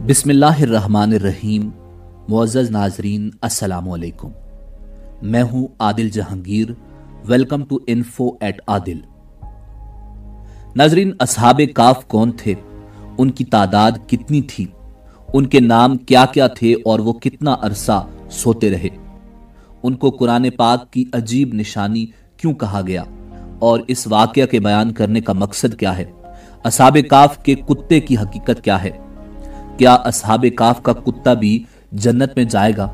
बिस्मिल्लाहिर्रहमानिर्रहीम। मुअज़्ज़ज़ नाज़रीन, अस्सलाम वालेकुम। मैं हूं Adil Jahangir. Welcome to info at Adil. नाज़रीन, अस्हाबे काफ कौन थे, उनकी तादाद कितनी थी, उनके नाम क्या क्या थे और वो कितना अरसा सोते रहे, उनको कुरान पाक की अजीब निशानी क्यों कहा गया और इस वाक़या के बयान करने का मकसद क्या है, अस्हाबे काफ के कुत्ते की हकीकत क्या है, क्या अस्हाबे काफ का कुत्ता भी जन्नत में जाएगा,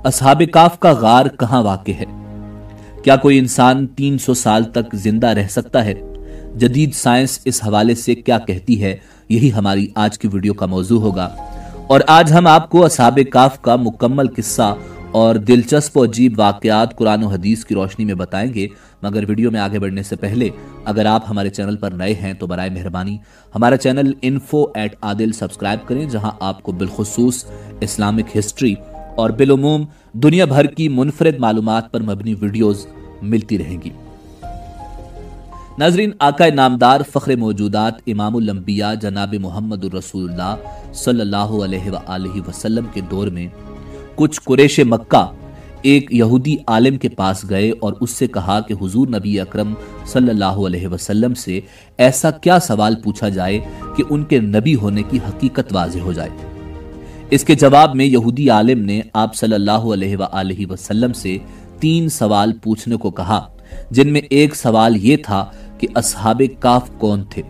अस्हाबे काफ का गार कहां वाक़ है, क्या कोई इंसान 300 साल तक जिंदा रह सकता है, जदीद साइंस इस हवाले से क्या कहती है, यही हमारी आज की वीडियो का मौजू होगा। और आज हम आपको अस्हाबे काफ का मुकम्मल किस्सा और दिलचस्प और अजीब वाक़यात कुरान और हदीस की रोशनी में बताएंगे। मगर वीडियो में आगे बढ़ने से पहले अगर आप हमारे चैनल पर नए हैं तो बराए मेहरबानी हमारा channel info at Adil subscribe करें, जहां आपको बिलखुसूस इस्लामिक हिस्ट्री और बिलुमूम दुनिया भर की मुनफरिद मालूमात पर मबनी वीडियोस मिलती रहेंगी। नाज़रीन, आका नामदार फ़ख्र मौजूदात इमामुल अंबिया जनाब मुहम्मदुर रसूलुल्लाह सल्लल्लाहु अलैहि वसल्लम के दौर में कुछ कुरैश मक्का एक यहूदी आलिम के पास गए और उससे कहा कि हुजूर नबी अकरम सल्लल्लाहु अलैहि वसल्लम से ऐसा क्या सवाल पूछा जाए कि उनके नबी होने की हकीकत वाज़ेह हो जाए। इसके जवाब में यहूदी आलिम ने आप सल्लल्लाहु अलैहि वसल्लम से 3 सवाल पूछने को कहा, जिनमें एक सवाल यह था कि अस्हाबे काफ कौन थे।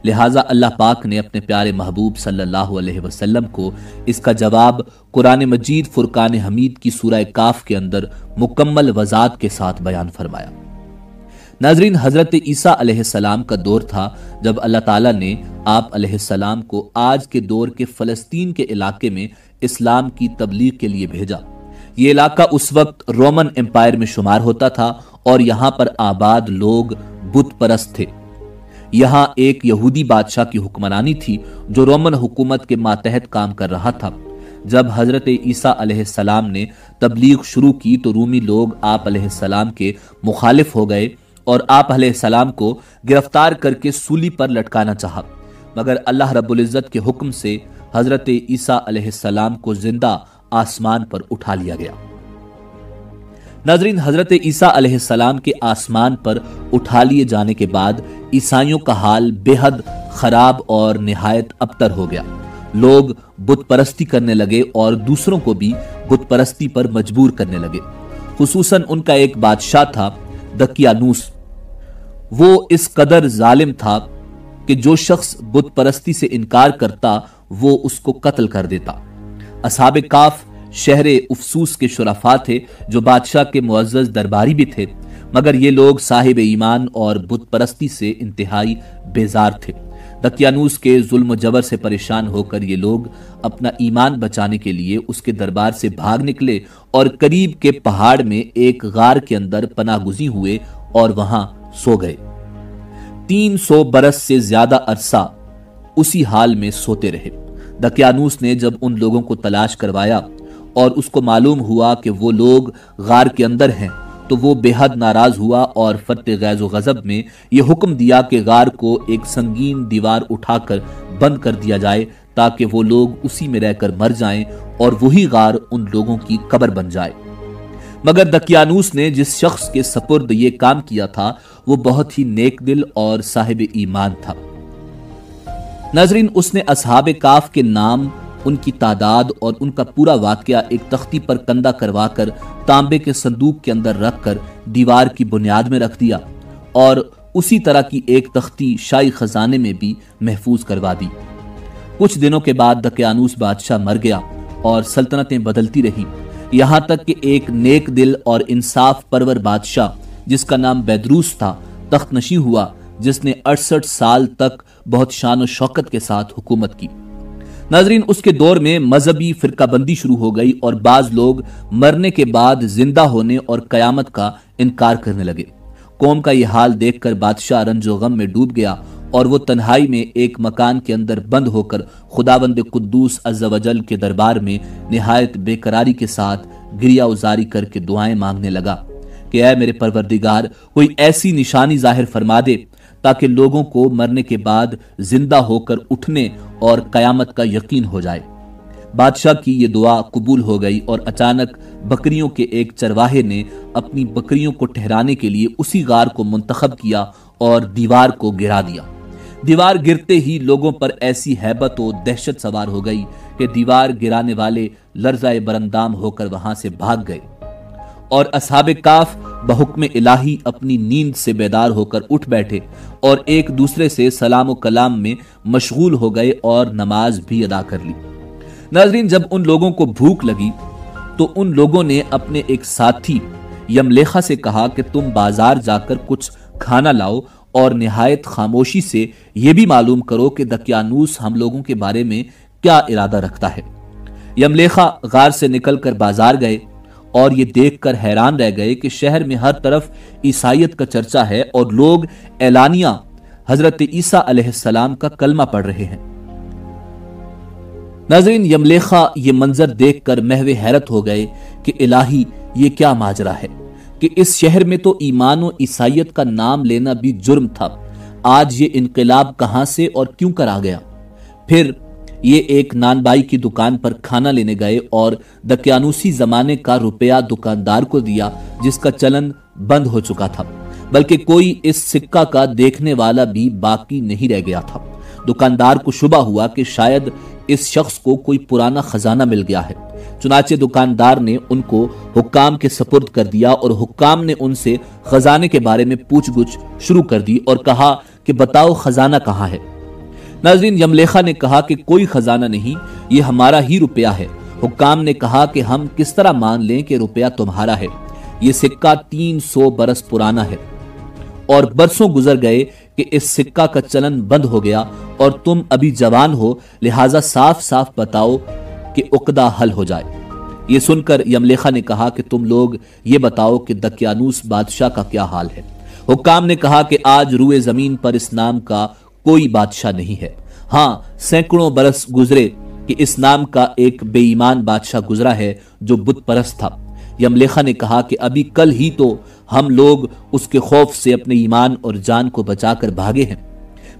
लिहाजा अल्लाह पाक ने अपने प्यारे महबूब सल्लल्लाहु अलैहि वसल्लम को इसका जवाब कुरान मजीद फुरकान हमीद की सूरह काफ के अंदर मुकम्मल वजात के साथ बयान फरमाया। नाज़रीन, हजरत ईसा अलैहिस्सलाम का दौर था जब अल्लाह ताला ने आप अलैहिस्सलाम को आज के दौर के फ़लस्तीन के इलाके में इस्लाम की तबलीग के लिए भेजा। ये इलाका उस वक्त रोमन एम्पायर में शुमार होता था और यहाँ पर आबाद लोग बुत परस्त थे। यहाँ एक यहूदी बादशाह की हुक्मरानी थी जो रोमन हुकूमत के मातहत काम कर रहा था। जब हजरत ईसा अलैहिस्सलाम ने तबलीग शुरू की तो रूमी लोग आप अलैहिस्सलाम के मुखालिफ हो गए और आप अलैहिस्सलाम को गिरफ्तार करके सूली पर लटकाना चाहा, मगर अल्लाह रब्बुल इज्जत के हुक्म से हजरत ईसा अलैहिस्सलाम को जिंदा आसमान पर उठा लिया गया। नाज़रीन, हजरत ईसा अलैहिस्सलाम के आसमान पर उठा लिए जाने के बाद ईसाइयों का हाल बेहद खराब और निहायत अबतर हो गया। लोग बुत परस्ती करने लगे और दूसरों को भी बुत परस्ती पर मजबूर करने लगे। खुसूसन उनका एक बादशाह था दकियानूस। वो इस कदर जालिम था कि जो शख्स बुत परस्ती से इनकार करता वो उसको कत्ल कर देता। अस्हाबे काफ शहर उफसूस के शुरफा थे जो बादशाह के मुअज़्ज़ज़ दरबारी भी थे, मगर ये लोग साहिब ईमान और बुत परस्ती से इंतहाई बेजार थे। दकियानूस के जुल्म जबर से परेशान होकर ये लोग अपना ईमान बचाने के लिए उसके दरबार से भाग निकले और करीब के पहाड़ में एक गार के अंदर पनाहगुज़ी हुए और वहां सो गए। 300 बरस से ज्यादा अरसा उसी हाल में सोते रहे। दकियानूस ने जब उन लोगों को तलाश करवाया और उसको मालूम हुआ कि वो लोग गार के अंदर हैं तो वो बेहद नाराज हुआ और फत्ते गैज़ो गज़ब में ये हुक्म दिया कि गार को एक संगीन दीवार उठाकर बंद कर दिया जाए ताकि वो लोग उसी में रहकर मर जाएं और वही गार उन लोगों की कब्र बन जाए। मगर दकियानूस ने जिस शख्स के सपुर्द ये काम किया था वो बहुत ही नेक दिल और साहिब ईमान था। नाज़रीन, उसने अस्हाबे काफ के नाम, उनकी तादाद और उनका पूरा वाकया एक तख्ती पर कंधा करवाकर तांबे के संदूक के अंदर रखकर दीवार की बुनियाद में रख दिया और उसी तरह की एक तख्ती शाही खजाने में भी महफूज करवा दी। कुछ दिनों के बाद दकियानूस बादशाह मर गया और सल्तनतें बदलती रही, यहां तक कि एक नेक दिल और इंसाफ परवर बादशाह जिसका नाम बैदरूस था तख्तनशी हुआ, जिसने 68 साल तक बहुत शान और शौकत के साथ हुकूमत की। नाज़रीन, उसके दौर में मजहबी फिरकाबंदी शुरू हो गई और बाज लोग मरने के बाद जिंदा होने और कयामत का इनकार करने लगे। कौम का यह हाल देखकर बादशाह रंजो गम में डूब गया और वो तन्हाई में एक मकान के अंदर बंद होकर खुदावंद कुद्दूस अज़्ज़ वजल के दरबार में निहायत बेकरारी के साथ गिरिया उजारी करके दुआएं मांगने लगा कि ऐ मेरे परवरदिगार, कोई ऐसी निशानी जाहिर फरमा दे تاکہ لوگوں کو مرنے کے بعد زندہ ہو کر اٹھنے اور قیامت کا یقین ہو جائے۔ بادشاہ کی یہ دعا قبول ہو گئی اور اچانک بکریوں کے ایک چرواہے نے اپنی بکریوں کو ٹھہرانے کے لیے اسی غار کو منتخب کیا اور دیوار کو گرا دیا۔ دیوار گرتے ہی لوگوں پر ایسی ہیبت و دہشت سوار ہو گئی کہ دیوار گرانے والے لرزہ برندام ہو کر وہاں سے بھاگ گئے، اور اصحاب کاف بحکم الہی اپنی نیند سے بیدار ہو کر اٹھ بیٹھے اور ایک دوسرے سے سلام و کلام میں مشغول ہو گئے اور نماز بھی ادا کر لی۔ ناظرین، جب ان لوگوں کو بھوک لگی تو ان لوگوں نے اپنے ایک ساتھی یملیخا سے کہا کہ تم بازار جا کر کچھ کھانا لاؤ اور نہایت خاموشی سے یہ بھی معلوم کرو کہ دقیانوس ہم لوگوں کے بارے میں کیا ارادہ رکھتا ہے۔ یملیخا غار سے نکل کر بازار گئے اور یہ دیکھ کر حیران رہ گئے کہ شہر میں ہر طرف عیسائیت کا چرچا ہے اور لوگ اعلانیہ حضرت عیسیٰ علیہ السلام کا کلمہ پڑھ رہے ہیں۔ ناظرین، یملیخا یہ منظر دیکھ کر محو حیرت ہو گئے کہ الہی یہ کیا ماجرا ہے کہ اس شہر میں تو ایمان و عیسائیت کا نام لینا بھی جرم تھا، آج یہ انقلاب کہاں سے اور کیوں کر آ گیا؟ پھر یہ ایک نان بائی کی دکان پر کھانا لینے گئے اور دقیانوسی زمانے کا روپیہ دکاندار کو دیا جس کا چلن بند ہو چکا تھا، بلکہ کوئی اس سکہ کا دیکھنے والا بھی باقی نہیں رہ گیا تھا۔ دکاندار کو شبہ ہوا کہ شاید اس شخص کو کوئی پرانا خزانہ مل گیا ہے، چنانچہ دکاندار نے ان کو حکام کے سپرد کر دیا اور حکام نے ان سے خزانے کے بارے میں پوچھ گچھ شروع کر دی اور کہا کہ بتاؤ خزانہ کہاں ہے؟ ناظرین، یملیخا نے کہا کہ کوئی خزانہ نہیں، یہ ہمارا ہی روپیہ ہے۔ حکام نے کہا کہ ہم کس طرح مان لیں کہ روپیہ تمہارا ہے؟ یہ سکہ 300 برس پرانا ہے اور برسوں گزر گئے کہ اس سکہ کا چلن بند ہو گیا اور تم ابھی جوان ہو، لہٰذا صاف صاف بتاؤ کہ عقدہ حل ہو جائے۔ یہ سن کر یملیخا نے کہا کہ تم لوگ یہ بتاؤ کہ دقیانوس بادشاہ کا کیا حال ہے؟ حکام نے کہا کہ آج روئے زمین پر اس نام کا کوئی بادشاہ نہیں ہے، ہاں سینکڑوں برس گزرے کہ اس نام کا ایک بے ایمان بادشاہ گزرا ہے جو بت پرست تھا۔ یملیخا نے کہا کہ ابھی کل ہی تو ہم لوگ اس کے خوف سے اپنے ایمان اور جان کو بچا کر بھاگے ہیں۔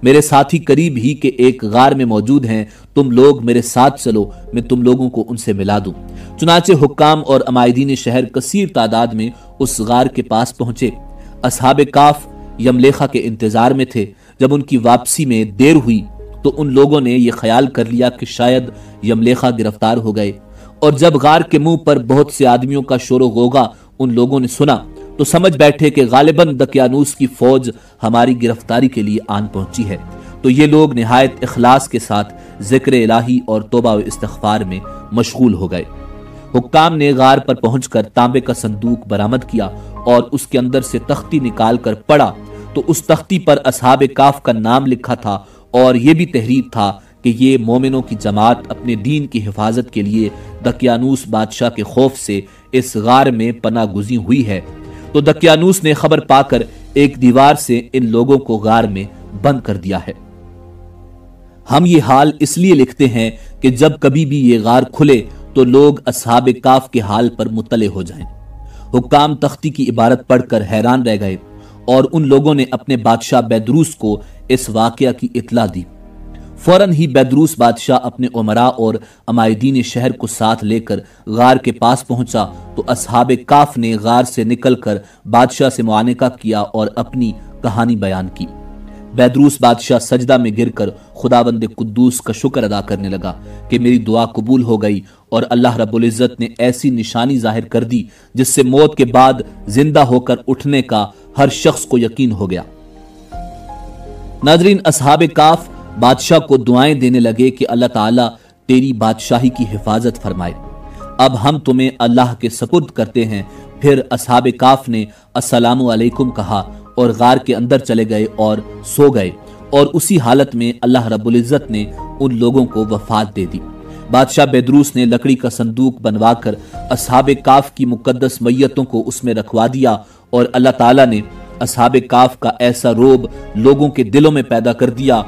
میرے ساتھی قریب ہی کے ایک غار میں موجود ہیں، تم لوگ میرے ساتھ چلو، میں تم لوگوں کو ان سے ملا دوں۔ چنانچہ حکام اور عمائدین شہر کثیر تعداد میں اس غار کے پاس پہنچے۔ اصحاب کاف یملیخا کے انتظار میں تھے۔ جب ان کی واپسی میں دیر ہوئی تو ان لوگوں نے یہ خیال کر لیا کہ شاید یملیخا گرفتار ہو گئے، اور جب غار کے منہ پر بہت سے آدمیوں کا شور و غوغا ان لوگوں نے سنا تو سمجھ بیٹھے کہ غالباً دقیانوس کی فوج ہماری گرفتاری کے لیے آن پہنچی ہے۔ تو یہ لوگ نہایت اخلاص کے ساتھ ذکر الہی اور توبہ و استغفار میں مشغول ہو گئے۔ حکام نے غار پر پہنچ کر تانبے کا صندوق برآمد کیا اور اس کے اندر سے تختی نکال کر پڑھا تو اس تختی پر اصحاب کاف کا نام لکھا تھا اور یہ بھی تحریر تھا کہ یہ مومنوں کی جماعت اپنے دین کی حفاظت کے لیے دقیانوس بادشاہ کے خوف سے اس غار میں پناہ گزین ہوئی ہے۔ تو دقیانوس نے خبر پا کر ایک دیوار سے ان لوگوں کو غار میں بند کر دیا ہے۔ ہم یہ حال اس لیے لکھتے ہیں کہ جب کبھی بھی یہ غار کھلے تو لوگ اصحاب کاف کے حال پر مطلع ہو جائیں۔ حکام تختی کی عبارت پڑھ کر حیران رہ گئے اور ان لوگوں نے اپنے بادشاہ بیدروس کو اس واقعہ کی اطلاع دی۔ فوراً ہی بیدروس بادشاہ اپنے امراء اور عمائدین شہر کو ساتھ لے کر غار کے پاس پہنچا تو اصحاب کاف نے غار سے نکل کر بادشاہ سے معانقہ کیا اور اپنی کہانی بیان کی۔ بیدروس بادشاہ سجدہ میں گر کر خداوند قدوس کا شکر ادا کرنے لگا کہ میری دعا قبول ہو گئی اور اللہ رب العزت نے ایسی نشانی ظاہر کر دی جس سے موت کے بعد زندہ ہو کر اٹھنے کا ہر شخص کو یقین ہو گیا۔ ناظرین، اصحاب کاف بادشاہ کو دعائیں دینے لگے کہ اللہ تعالیٰ تیری بادشاہی کی حفاظت فرمائے، اب ہم تمہیں اللہ کے سپرد کرتے ہیں۔ پھر اصحاب کاف نے السلام علیکم کہا اور غار کے اندر چلے گئے اور سو گئے، اور اسی حالت میں اللہ رب العزت نے ان لوگوں کو وفات دے دی۔ بادشاہ بیدروس نے لکڑی کا صندوق بنوا کر اصحاب کاف کی مقدس میتوں کو اس میں رکھوا دیا، اور اللہ تعالیٰ نے اصحاب کاف کا ایسا روب لوگوں کے دلوں میں پیدا کر دیا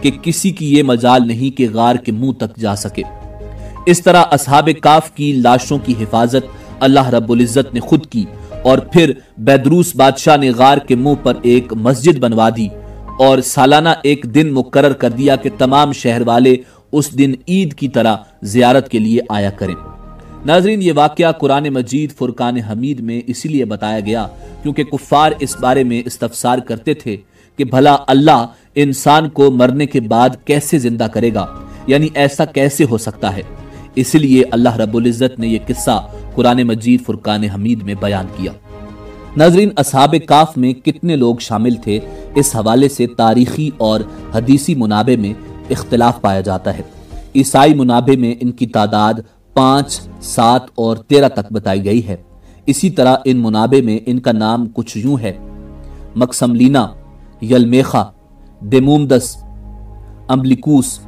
کہ کسی کی یہ مجال نہیں کہ غار کے منہ تک جا سکے۔ اس طرح اصحاب کاف کی لاشوں کی حفاظت اللہ رب العزت نے خود کی، اور پھر بیدروس بادشاہ نے غار کے منہ پر ایک مسجد بنوا دی اور سالانہ ایک دن مقرر کر دیا کہ تمام شہر والے اس دن عید کی طرح زیارت کے لیے آیا کریں۔ ناظرین، یہ واقعہ قرآن مجید فرقان حمید میں اسی لیے بتایا گیا کیونکہ کفار اس بارے میں استفسار کرتے تھے کہ بھلا اللہ انسان کو مرنے کے بعد کیسے زندہ کرے گا، یعنی ایسا کیسے ہو سکتا ہے۔ اس لیے اللہ رب العزت نے یہ قصہ قرآن مجید فرقان حمید میں بیان کیا۔ ناظرین، اصحاب کہف میں کتنے لوگ شامل تھے، اس حوالے سے تاریخی اور حدیثی منابع میں اختلاف پایا جاتا ہے۔ عیسائی منابع میں ان کی تعداد 5، 7 اور 13 تک بتائی گئی ہے۔ اسی طرح ان منابع میں ان کا نام کچھ یوں ہے: مکسملینا، یلمیخا، دیمومدس، امبلیکوس،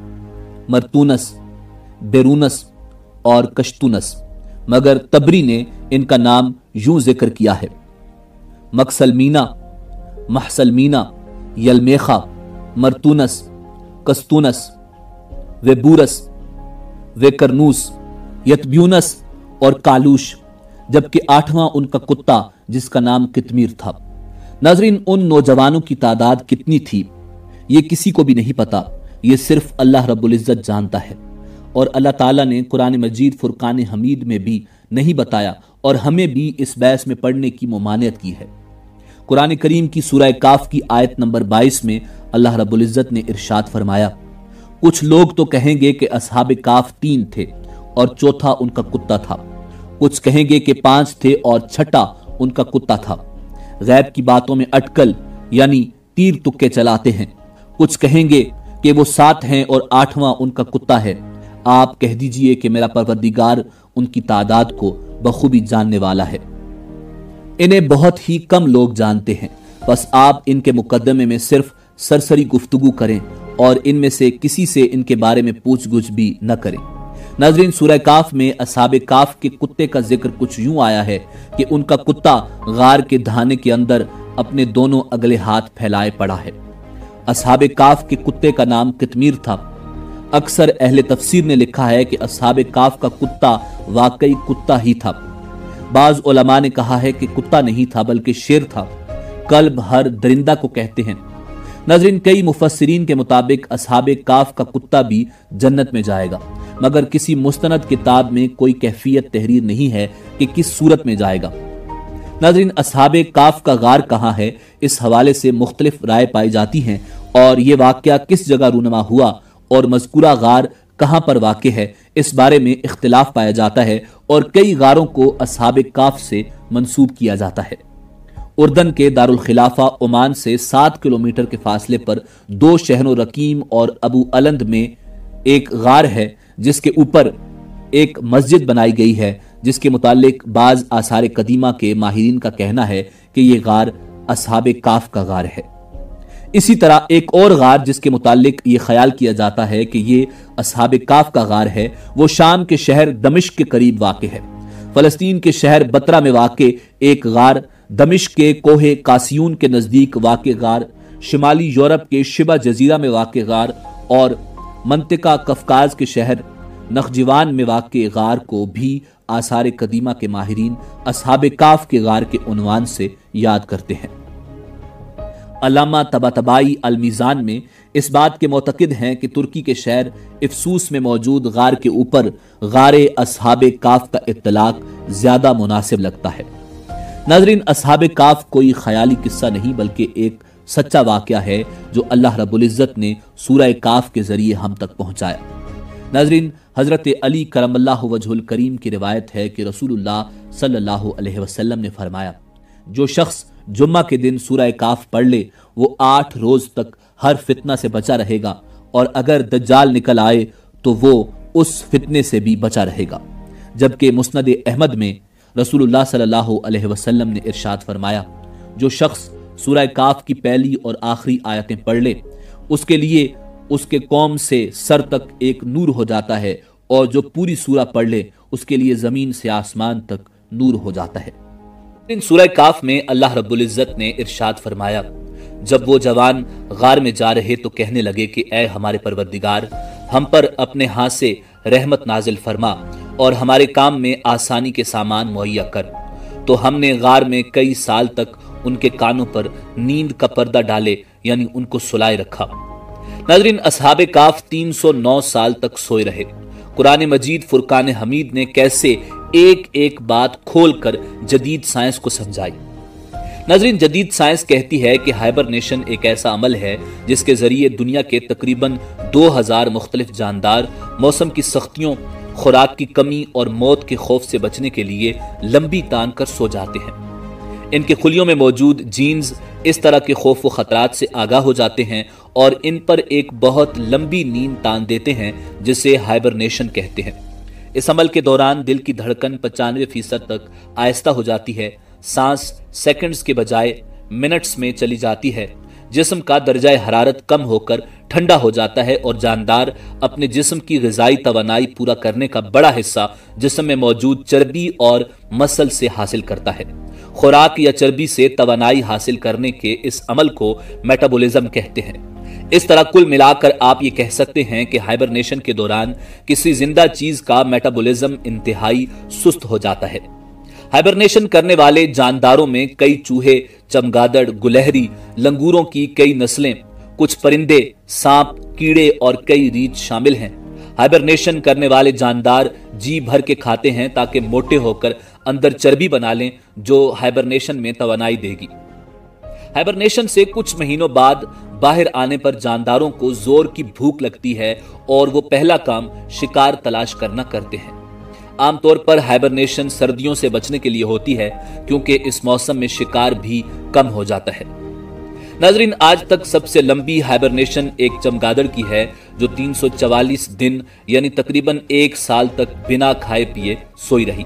مرتونس، بیرونس اور کشتونس، مگر تبری نے ان کا نام یوں ذکر کیا ہے: مکسلمینا، محسلمینا، یلمیخا، مرتونس، کستونس، ویبورس، ویکرنوس، یتبیونس اور کالوش، جبکہ 8واں ان کا کتا جس کا نام قطمیر تھا۔ ناظرین، ان نوجوانوں کی تعداد کتنی تھی یہ کسی کو بھی نہیں پتا، یہ صرف اللہ رب العزت جانتا ہے، اور اللہ تعالیٰ نے قرآن مجید فرقان حمید میں بھی نہیں بتایا اور ہمیں بھی اس بحث میں پڑھنے کی ممانعت کی ہے۔ قرآن کریم کی سورہ کاف کی آیت نمبر 22 میں اللہ رب العزت نے ارشاد فرمایا: کچھ لوگ تو کہیں گے کہ اصحاب کاف 3 تھے اور چوتھا ان کا کتا تھا، کچھ کہیں گے کہ 5 تھے اور چھٹا ان کا کتا تھا۔ غیب کی باتوں میں اٹکل یعنی تیر تکے چلاتے ہیں۔ کچھ کہیں گے کہ وہ 7 ہیں اور 8واں ان کا کتا ہے۔ آپ کہہ دیجئے کہ میرا پروردگار ان کی تعداد کو بخوبی جاننے والا ہے۔ انہیں بہت ہی کم لوگ جانتے ہیں، بس آپ ان کے مقدمے میں صرف سرسری گفتگو کریں اور ان میں سے کسی سے ان کے بارے میں پوچھ گچھ بھی نہ کریں۔ ناظرین، سورہ کاف میں اصحاب کاف کے کتے کا ذکر کچھ یوں آیا ہے کہ ان کا کتا غار کے دھانے کے اندر اپنے دونوں اگلے ہاتھ پھیلائے پڑا ہے۔ اصحاب کاف کے کتے کا نام قطمیر تھا۔ اکثر اہل تفسیر نے لکھا ہے کہ اصحاب کاف کا کتا واقعی کتا ہی تھا۔ بعض علماء نے کہا ہے کہ کتا نہیں تھا بلکہ شیر تھا۔ کلب ہر درندہ کو کہتے ہیں۔ ناظرین، کئی مفسرین کے مطابق اصحاب کاف کا کتا بھی جنت میں جائے گا، مگر کسی مستند کتاب میں کوئی کیفیت تحریر نہیں ہے کہ کس صورت میں جائے گا۔ ناظرین، اصحاب کاف کا غار کہاں ہے، اس حوالے سے مختلف رائے پائی جاتی ہیں، اور یہ واقعہ کس جگہ رونما ہوا اور مذکورہ غار کہاں پر واقع ہے، اس بارے میں اختلاف پایا جاتا ہے، اور کئی غاروں کو اصحاب کاف سے منسوب کیا جاتا ہے۔ اردن کے دارالخلافہ عمان سے 7 کلومیٹر کے فاصلے پر 2 شہروں رقیم اور ابو الند میں ایک غار ہے جس کے اوپر ایک مسجد بنائی گئی ہے، جس کے متعلق بعض آثار قدیمہ کے ماہرین کا کہنا ہے کہ یہ غار اصحاب کاف کا غار ہے۔ اسی طرح ایک اور غار جس کے متعلق یہ خیال کیا جاتا ہے کہ یہ اصحاب کاف کا غار ہے، وہ شام کے شہر دمشق کے قریب واقع ہے۔ فلسطین کے شہر بطرہ میں واقع ایک غار، دمشق کے کوہ کاسیون کے نزدیک واقع غار، شمالی یورپ کے شبہ جزیرہ میں واقع غار، اور منطقہ قفقاز کے شہر نخجوان میں واقع غار کو بھی آثار قدیمہ کے ماہرین اصحاب کاف کے غار کے عنوان سے یاد کرتے ہیں۔ علامہ طباطبائی المیزان میں اس بات کے معتقد ہیں کہ ترکی کے شہر افسوس میں موجود غار کے اوپر غار اصحاب کاف کا اطلاق زیادہ مناسب لگتا ہے۔ ناظرین، اصحاب کاف کوئی خیالی قصہ نہیں بلکہ ایک سچا واقعہ ہے جو اللہ رب العزت نے سورہ کاف کے ذریعے ہم تک پہنچایا۔ ناظرین، حضرت علی کرم اللہ وجہ الکریم کی روایت ہے کہ رسول اللہ صلی اللہ علیہ وسلم نے فرمایا: جو شخص جمعہ کے دن سورہ کاف پڑھ لے وہ 8 روز تک ہر فتنہ سے بچا رہے گا، اور اگر دجال نکل آئے تو وہ اس فتنے سے بھی بچا رہے گا۔ جبکہ مسند احمد میں رسول اللہ صلی اللہ علیہ وسلم نے ارشاد فرمایا: جو شخص سورہ کاف کی پہلی اور آخری آیتیں پڑھ لے اس کے لیے اس کے قوم سے سر تک ایک نور ہو جاتا ہے، اور جو پوری سورہ پڑھ لے اس کے لیے زمین سے آسمان تک نور ہو جاتا ہے۔ ان سورہ کاف میں اللہ رب العزت نے ارشاد فرمایا: جب وہ جوان غار میں جا رہے تو کہنے لگے کہ اے ہمارے پروردگار، ہم پر اپنے ہاتھ سے رحمت نازل فرما اور ہمارے کام میں آسانی کے سامان مہیا کر۔ تو ہم نے غار میں کئی سال تک ان کے کانوں پر نیند کا پردہ ڈالے यानी उनको सुलाए रखा। नाज़रीन, असहाबे काफ 309 साल तक सोए रहे। कुरान मजीद फुरकान हमीद ने कैसे एक एक बात खोलकर जदीद साइंस को समझाई। नाज़रीन, जदीद साइंस कहती है कि हाइबरनेशन एक ऐसा अमल है जिसके जरिए दुनिया के तकरीबन 2000 मुख्तलिफ जानदार मौसम की सख्तियों, खुराक की कमी और मौत के खौफ से बचने के लिए लंबी तान कर सो जाते हैं। इनके खुलियों में मौजूद जीन्स इस तरह के खौफ व खतरात से आगाह हो जाते हैं और इन पर एक बहुत लंबी नींद तान देते हैं जिसे हाइबरनेशन कहते हैं। इस अमल के दौरान दिल की धड़कन 95% तक आहिस्ता हो जाती है, सांस सेकंड्स के बजाय मिनट्स में चली जाती है, जिस्म का दर्जा हरारत कम होकर ठंडा हो जाता है और जानदार अपने जिस्म की ग़िज़ाई तवानाई पूरा करने का बड़ा हिस्सा जिस्म में मौजूद चर्बी और मसल से हासिल करता है। खुराक या चर्बी से तवानाई हासिल करने के इस अमल को मेटाबॉलिज्म कहते हैं। इस तरह कुल मिलाकर आप ये कह सकते हैं कि हाइबरनेशन के दौरान किसी जिंदा चीज का मेटाबॉलिज्म इंतहाई सुस्त हो जाता है। हाइबरनेशन करने वाले जानदारों में कई चूहे, चमगादड़, गुलहरी, लंगूरों की कई नस्लें, कुछ परिंदे, सांप, कीड़े और कई रीछ शामिल हैं। हाइबरनेशन करने वाले जानदार जी भर के खाते हैं ताकि मोटे होकर अंदर चर्बी बना लें जो हाइबरनेशन में तवानाई देगी। हाइबरनेशन से कुछ महीनों बाद बाहर आने पर जानदारों को जोर की भूख लगती है और वो पहला काम शिकार तलाश करना करते हैं। आमतौर पर हाइबरनेशन सर्दियों से बचने के लिए होती है क्योंकि इस मौसम में शिकार भी कम हो जाता है। नाज़रीन, आज तक सबसे लंबी हाइबरनेशन एक चमगादड़ की है जो 344 दिन यानी तकरीबन 1 साल तक बिना खाए पिए सोई रही।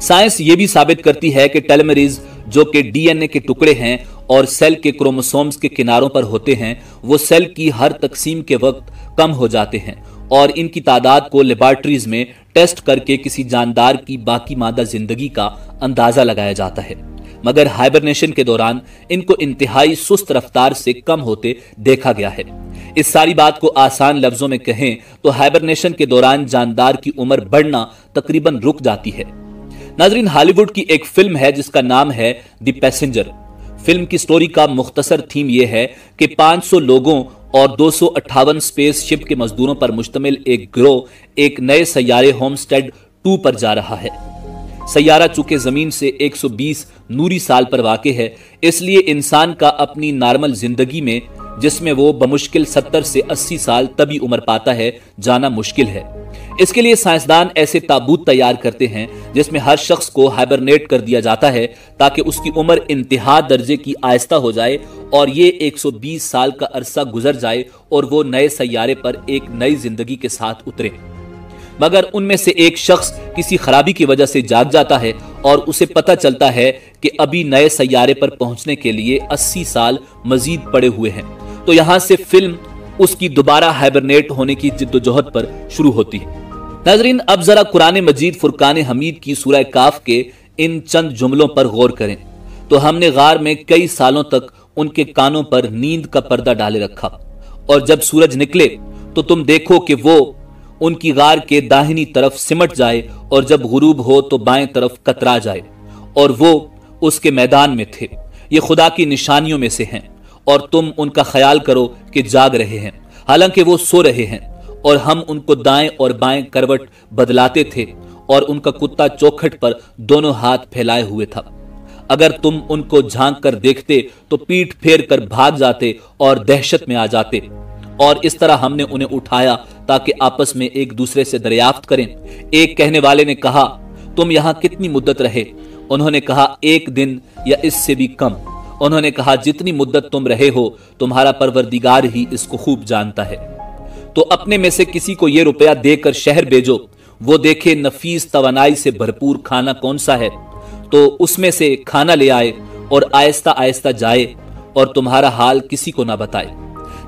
साइंस ये भी साबित करती है कि टेलोमेरेज जो कि डीएनए के टुकड़े हैं और सेल के क्रोमोसोम्स के किनारों पर होते हैं, वो सेल की हर तकसीम के वक्त कम हो जाते हैं और इनकी तादाद को लेबोरेटरीज में टेस्ट करके किसी जानदार की बाकी मादा जिंदगी का अंदाजा लगाया जाता है। मगर हाइबरनेशन के दौरान इनको इंतहाई सुस्त रफ्तार से कम होते देखा गया है। इस सारी बात को आसान लफ्जों में कहें तो हाइबरनेशन के दौरान जानदार की उम्र बढ़ना तकरीबन रुक जाती है। नाज़रीन, हॉलीवुड की एक फिल्म है जिसका नाम है द पैसेंजर। फिल्म की स्टोरी का मुख्तसर थीम यह है कि 500 लोगों और 258 स्पेस शिप के मजदूरों पर मुश्तमिल एक गिरोह एक नए सैयारे होमस्टेड 2 पर जा रहा है। सैयारा चूंकि जमीन से 120 नूरी साल पर वाक़ है, इसलिए इंसान का अपनी नॉर्मल जिंदगी में, जिसमें वो बमुश्किल 70 से 80 साल तभी उम्र पाता है, जाना मुश्किल है। इसके लिए साइंसदान ऐसे ताबूत तैयार करते हैं जिसमें हर शख्स को हाइबरनेट कर दिया जाता है ताकि उसकी उम्र इंतहा दर्जे की आहिस्ता हो जाए और ये 120 साल का अरसा गुजर जाए और वो नए सैयारे पर एक नई जिंदगी के साथ उतरे। मगर उनमें से एक शख्स किसी खराबी की वजह से जाग जाता है और उसे पता चलता है कि अभी नए सैयारे पर पहुंचने के लिए 80 साल मजीद पड़े हुए हैं। तो यहां से फिल्म उसकी दोबारा हाइबरनेट होने की जिद्दोजहद पर शुरू होती है। नाज़रीन, अब जरा कुरान मजीद फुरकान हमीद की सूरह काफ के इन चंद जुमलों पर गौर करें तो हमने गार में कई सालों तक उनके कानों पर नींद का पर्दा डाले रखा और जब सूरज निकले तो तुम देखो कि वो उनकी गार के दाहिनी तरफ सिमट जाए और जब गुरूब हो तो बाएं तरफ कतरा जाए और वो उसके मैदान में थे। ये खुदा की निशानियों में से हैं और तुम उनका ख्याल करो कि जाग रहे हैं हालांकि वो सो रहे हैं, और हम उनको दाएं और बाएं करवट बदलाते थे और उनका कुत्ता चौखट पर दोनों हाथ फैलाए हुए था। अगर तुम उनको झांक कर देखते तो पीठ फेर कर भाग जाते और दहशत में आ जाते, और इस तरह हमने उन्हें उठाया ताकि आपस में एक दूसरे से दरियाफ्त करें। एक कहने वाले ने कहा, तुम यहाँ कितनी मुद्दत रहे? उन्होंने कहा, 1 दिन या इससे भी कम। उन्होंने कहा, जितनी मुद्दत तुम रहे हो तुम्हारा परवरदिगार ही इसको खूब जानता है। तो अपने में से किसी को यह रुपया देकर शहर भेजो, वो देखे नफीस तवानाई से भरपूर खाना कौन सा है, तो उसमें से खाना ले आए और आहिस्ता आहिस्ता जाए और तुम्हारा हाल किसी को ना बताए।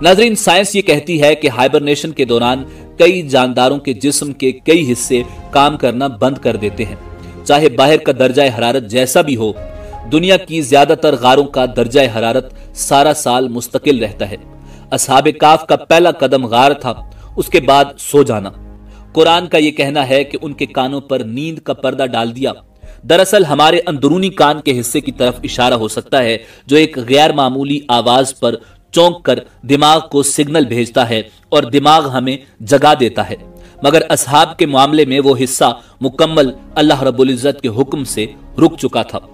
नाज़रीन, साइंस ये कहती है कि हाइबरनेशन के दौरान कई जानदारों के जिस्म के कई हिस्से काम करना बंद कर देते हैं। चाहे बाहर का दर्जा हरारत जैसा भी हो, दुनिया की ज्यादातर गारों का दर्जा हरारत सारा साल मुस्तकिल रहता है। असहाबे काफ का पहला कदम गार था, उसके बाद सो जाना। कुरान का यह कहना है कि उनके कानों पर नींद का पर्दा डाल दिया। दरअसल हमारे अंदरूनी कान के हिस्से की तरफ इशारा हो सकता है जो एक गैर मामूली आवाज पर चौंक कर दिमाग को सिग्नल भेजता है और दिमाग हमें जगा देता है, मगर असहाब के मामले में वो हिस्सा मुकम्मल अल्लाह रब्बुल इज्जत के हुक्म से रुक चुका था।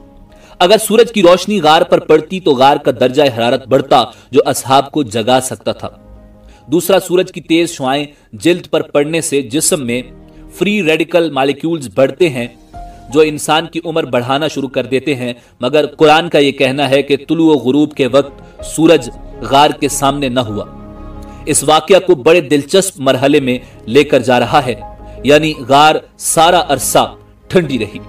अगर सूरज की रोशनी गार पर पड़ती तो गार का दर्जा हरारत बढ़ता जो असहाब को जगा सकता था। दूसरा, सूरज की तेज शुआएं जिल्द पर पड़ने से जिस्म में फ्री रेडिकल मॉलिक्यूल्स बढ़ते हैं जो इंसान की उम्र बढ़ाना शुरू कर देते हैं, मगर कुरान का यह कहना है कि तुलू व गुरूब के वक्त सूरज गार के सामने न हुआ। इस वाकया को बड़े दिलचस्प मरहले में लेकर जा रहा है, यानी गार सारा अरसा ठंडी रही।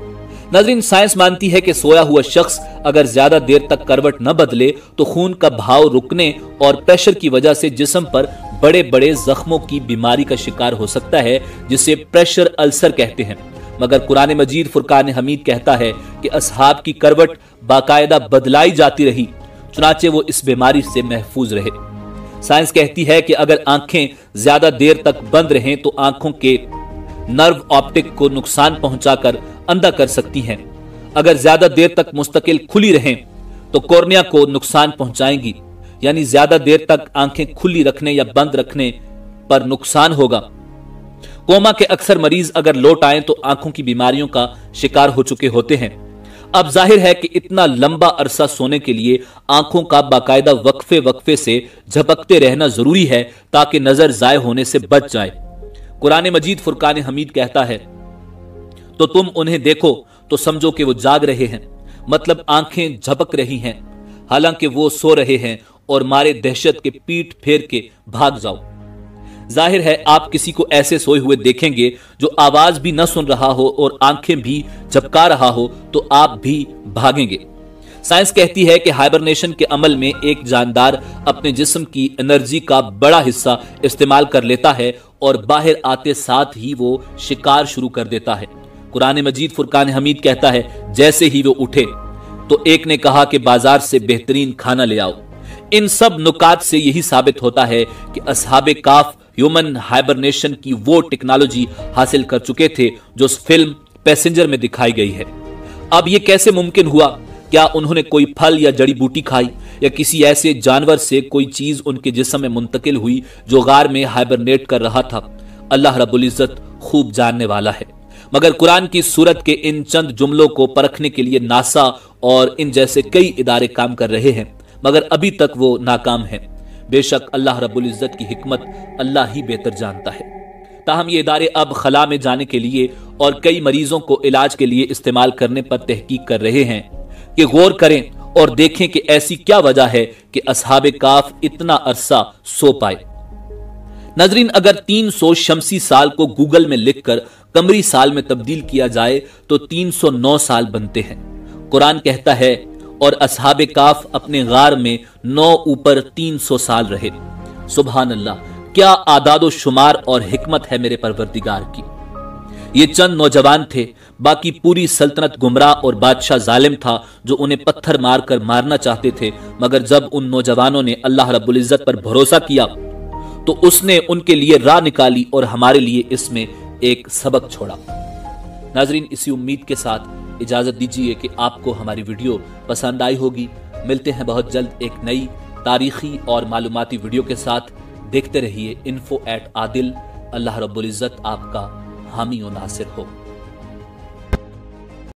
नाज़रीन, साइंस मानती है कि सोया हुआ शख्स अगर ज्यादा देर तक करवट न बदले तो खून का बहाव रुकने और प्रेशर की वजह से जिस्म पर बड़े बड़े जख्मों की बीमारी का शिकार हो सकता है, जिसे प्रेशर अल्सर कहते हैं। मगर कुरान मजीद फुरकान हमीद कहता है कि असहाब की करवट बाकायदा बदलाई जाती रही, चुनाचे वो इस बीमारी से महफूज रहे। साइंस कहती है कि अगर आंखें ज्यादा देर तक बंद रहें तो आंखों के नर्व ऑप्टिक को नुकसान पहुंचाकर अंधा कर सकती हैं। अगर ज्यादा देर तक मुस्तकिल खुली रहें तो कॉर्निया को नुकसान पहुंचाएंगी, यानी ज्यादा देर तक आंखें खुली रखने या बंद रखने पर नुकसान होगा। कोमा के अक्सर मरीज अगर लौट आए तो आंखों की बीमारियों का शिकार हो चुके होते हैं। अब जाहिर है कि इतना लंबा अरसा सोने के लिए आंखों का बाकायदा वक्फे वक्फे से झपकते रहना जरूरी है ताकि नजर जाय होने से बच जाए। कुरान मजीद फुरकान हमीद कहता है, तो तुम उन्हें देखो तो समझो कि वो जाग रहे हैं, मतलब आंखें झपक रही हैं, हालांकि वो सो रहे हैं, और मारे दहशत के पीठ फेर के भाग जाओ। जाहिर है आप किसी को ऐसे सोए हुए देखेंगे जो आवाज भी न सुन रहा हो और आंखें भी झपका रहा हो तो आप भी भागेंगे। साइंस कहती है कि हाइबरनेशन के अमल में एक जानदार अपने जिस्म की एनर्जी का बड़ा हिस्सा इस्तेमाल कर लेता है और बाहर आते साथ ही वो शिकार शुरू कर देता है। कुरान मजीद फुरकान हमीद कहता है, जैसे ही वो उठे तो एक ने कहा कि बाजार से बेहतरीन खाना ले आओ। इन सब नुकात से यही साबित होता है कि असहाबे काफ ह्यूमन हाइबरनेशन की वो टेक्नोलॉजी हासिल कर चुके थे जो फिल्म पैसेंजर में दिखाई गई है। अब यह कैसे मुमकिन हुआ? क्या उन्होंने कोई फल या जड़ी बूटी खाई या किसी ऐसे जानवर से कोई चीज उनके जिस्म में मुंतकिल हुई जो गार में हाइबरनेट कर रहा था? अल्लाह रब्बुल इज्जत खूब जानने वाला है। मगर कुरान की सूरत के इन चंद जुमलों को परखने के लिए नासा और इन जैसे कई इदारे काम कर रहे हैं, मगर अभी तक वो नाकाम है। बेशक अल्लाह रब्बुल इज्जत की हिकमत अल्लाह ही बेहतर जानता है। ताहम ये इदारे अब खला में जाने के लिए और कई मरीजों को इलाज के लिए इस्तेमाल करने पर तहकीक कर रहे हैं कि गौर करें और देखें कि ऐसी क्या वजह है कि असहाबे काफ इतना अरसा सो पाए। नाज़रीन, अगर 300 शमसी साल को गूगल में लिखकर कमरी साल में तब्दील किया जाए तो 309 साल बनते हैं। कुरान कहता है, और असहाबे काफ अपने गार में 9 ऊपर 300 साल रहे। सुभान अल्लाह, क्या आदादो शुमार और हिकमत है मेरे परवरदिगार की। ये चंद नौजवान थे, बाकी पूरी सल्तनत गुमराह और बादशाह जालिम था जो उन्हें पत्थर मारकर मारना चाहते थे। मगर जब उन नौजवानों ने अल्लाह रब्बुल इज्जत पर भरोसा किया तो उसने उनके लिए राह निकाली और हमारे लिए इसमें एक सबक छोड़ा। नाजरीन, इसी उम्मीद के साथ इजाजत दीजिए कि आपको हमारी वीडियो पसंद आई होगी। मिलते हैं बहुत जल्द एक नई तारीखी और मालूमाती वीडियो के साथ। देखते रहिए info@adil। अल्लाह रब्बुल इज्जत आपका हामी और नासिर हो।